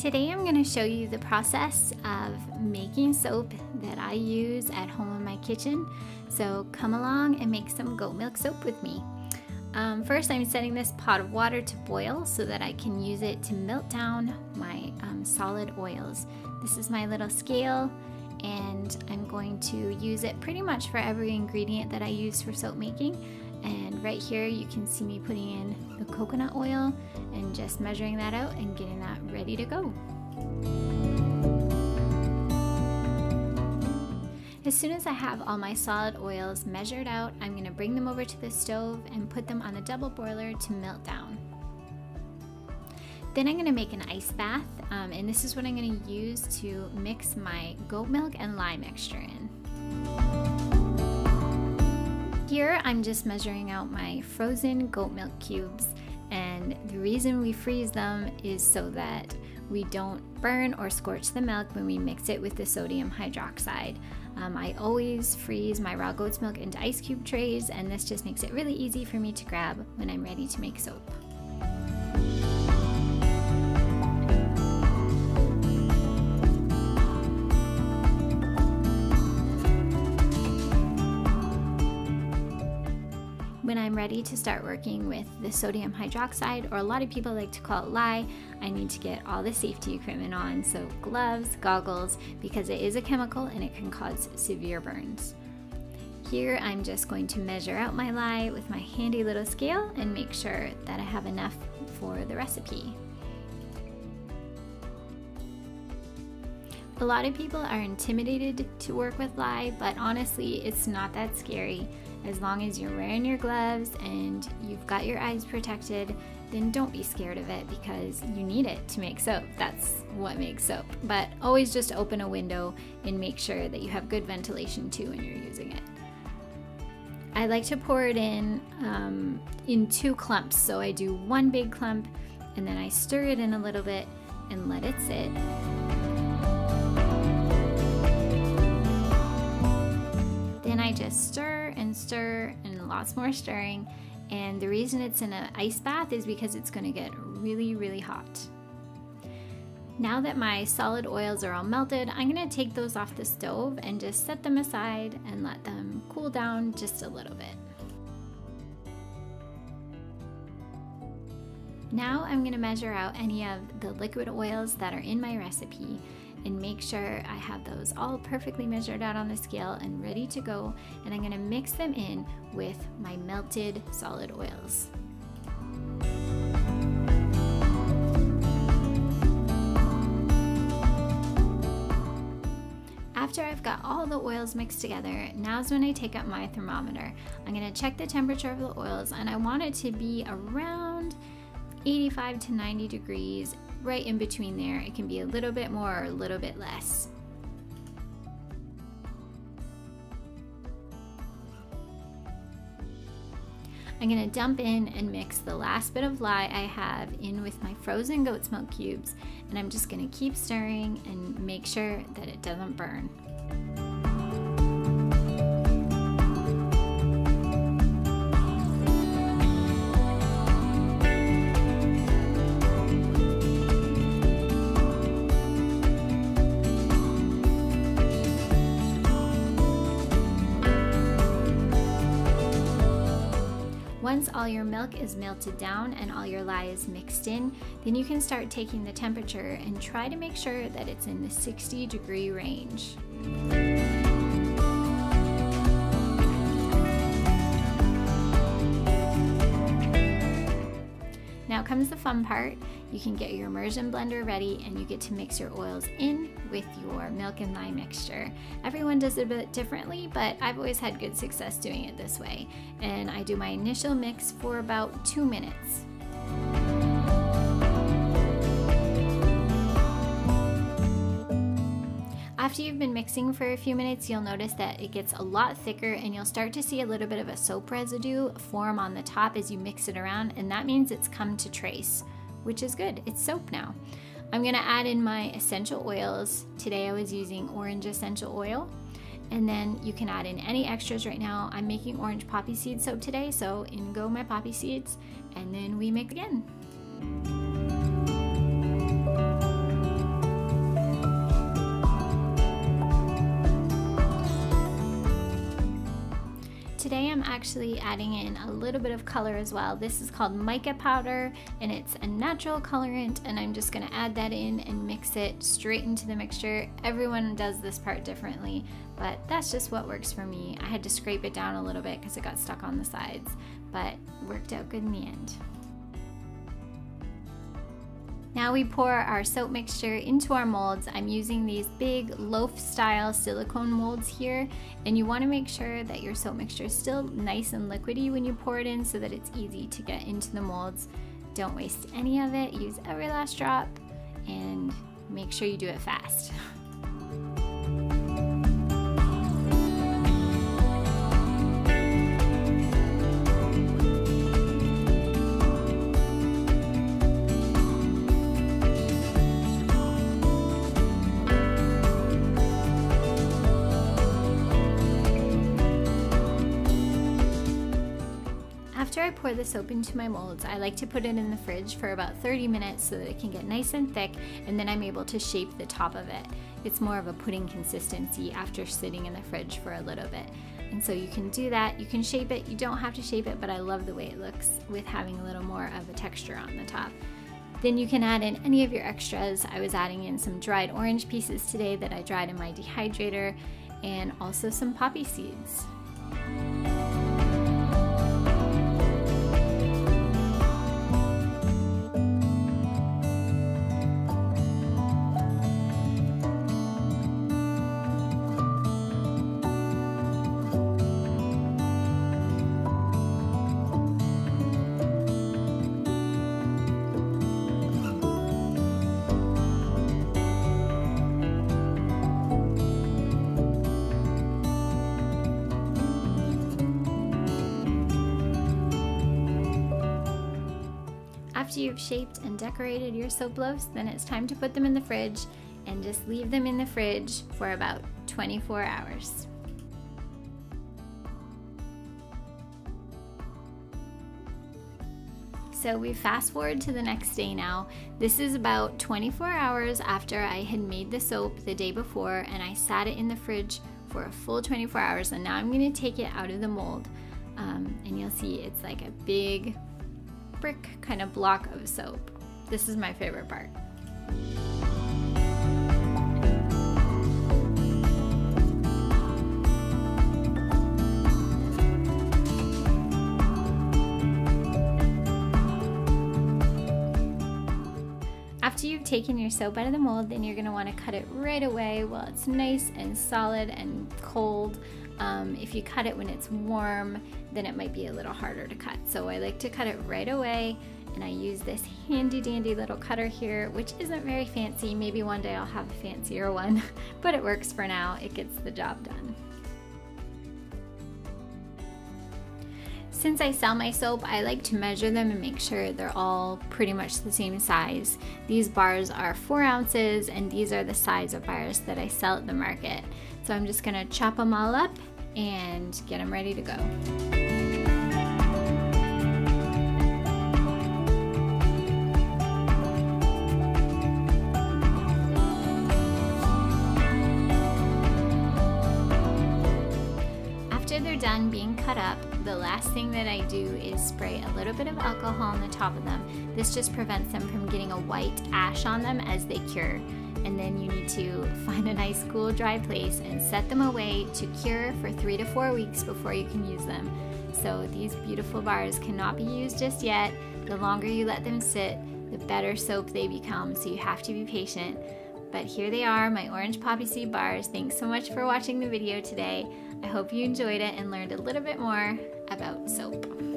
Today I'm going to show you the process of making soap that I use at home in my kitchen. So come along and make some goat milk soap with me. First I'm setting this pot of water to boil so that I can use it to melt down my solid oils. This is my little scale and I'm going to use it pretty much for every ingredient that I use for soap making. And right here you can see me putting in the coconut oil and just measuring that out and getting that ready to go. As soon as I have all my solid oils measured out, I'm going to bring them over to the stove and put them on the double boiler to melt down. Then I'm going to make an ice bath, and this is what I'm going to use to mix my goat milk and lye mixture in. Here I'm just measuring out my frozen goat milk cubes, and the reason we freeze them is so that we don't burn or scorch the milk when we mix it with the sodium hydroxide. I always freeze my raw goat's milk into ice cube trays, and this just makes it really easy for me to grab when I'm ready to make soap. When I'm ready to start working with the sodium hydroxide, or a lot of people like to call it lye, I need to get all the safety equipment on, so gloves, goggles, because it is a chemical and it can cause severe burns. Here I'm just going to measure out my lye with my handy little scale and make sure that I have enough for the recipe. A lot of people are intimidated to work with lye, but honestly it's not that scary. As long as you're wearing your gloves and you've got your eyes protected, then don't be scared of it because you need it to make soap. That's what makes soap. But always just open a window and make sure that you have good ventilation too when you're using it. I like to pour it in 2 clumps. So I do 1 big clump and then I stir it in a little bit and let it sit. Then I just stir and lots more stirring, and the reason it's in an ice bath is because it's going to get really hot. Now that my solid oils are all melted, I'm going to take those off the stove and just set them aside and let them cool down just a little bit. Now I'm going to measure out any of the liquid oils that are in my recipe and make sure I have those all perfectly measured out on the scale and ready to go, and I'm going to mix them in with my melted solid oils. After I've got all the oils mixed together, now's when I take up my thermometer. I'm going to check the temperature of the oils, and I want it to be around 85 to 90 degrees, right in between there. It can be a little bit more or a little bit less. I'm going to dump in and mix the last bit of lye I have in with my frozen goat's milk cubes, and I'm just going to keep stirring and make sure that it doesn't burn. Once all your milk is melted down and all your lye is mixed in, then you can start taking the temperature and try to make sure that it's in the 60-degree range. Now comes the fun part. You can get your immersion blender ready and you get to mix your oils in with your milk and lye mixture. Everyone does it a bit differently, but I've always had good success doing it this way. And I do my initial mix for about 2 minutes. After you've been mixing for a few minutes, you'll notice that it gets a lot thicker and you'll start to see a little bit of a soap residue form on the top as you mix it around, and that means it's come to trace, which is good. It's soap now. I'm gonna add in my essential oils. Today I was using orange essential oil, and then you can add in any extras right now. I'm making orange poppy seed soap today, so in go my poppy seeds, and then we mix again. actually adding in a little bit of color as well. This is called mica powder, and it's a natural colorant, and I'm just gonna add that in and mix it straight into the mixture. Everyone does this part differently, but that's just what works for me. I had to scrape it down a little bit because it got stuck on the sides, but worked out good in the end. Now we pour our soap mixture into our molds. I'm using these big loaf style silicone molds here, and you want to make sure that your soap mixture is still nice and liquidy when you pour it in so that it's easy to get into the molds. Don't waste any of it, use every last drop, and make sure you do it fast. After I pour the soap into my molds, I like to put it in the fridge for about 30 minutes so that it can get nice and thick, and then I'm able to shape the top of it. It's more of a pudding consistency after sitting in the fridge for a little bit. And so you can do that, you can shape it, you don't have to shape it, but I love the way it looks with having a little more of a texture on the top. Then you can add in any of your extras. I was adding in some dried orange pieces today that I dried in my dehydrator, and also some poppy seeds. After you've shaped and decorated your soap loaves, then it's time to put them in the fridge and just leave them in the fridge for about 24 hours. So we fast forward to the next day now. This is about 24 hours after I had made the soap the day before, and I sat it in the fridge for a full 24 hours, and now I'm gonna take it out of the mold. And you'll see it's like a big brick kind of block of soap. This is my favorite part. After you've taken your soap out of the mold, then you're going to want to cut it right away while it's nice and solid and cold. If you cut it when it's warm, then it might be a little harder to cut. So I like to cut it right away, and I use this handy dandy little cutter here, which isn't very fancy. Maybe one day I'll have a fancier one, but it works for now. It gets the job done. Since I sell my soap, I like to measure them and make sure they're all pretty much the same size. These bars are 4 ounces, and these are the size of bars that I sell at the market. So I'm just gonna chop them all up and get them ready to go. After they're done being cut up, the last thing that I do is spray a little bit of alcohol on the top of them. This just prevents them from getting a white ash on them as they cure. And then you need to find a nice cool dry place and set them away to cure for 3 to 4 weeks before you can use them. So these beautiful bars cannot be used just yet. The longer you let them sit, the better soap they become, so you have to be patient. But here they are, my orange poppy seed bars. Thanks so much for watching the video today. I hope you enjoyed it and learned a little bit more about soap.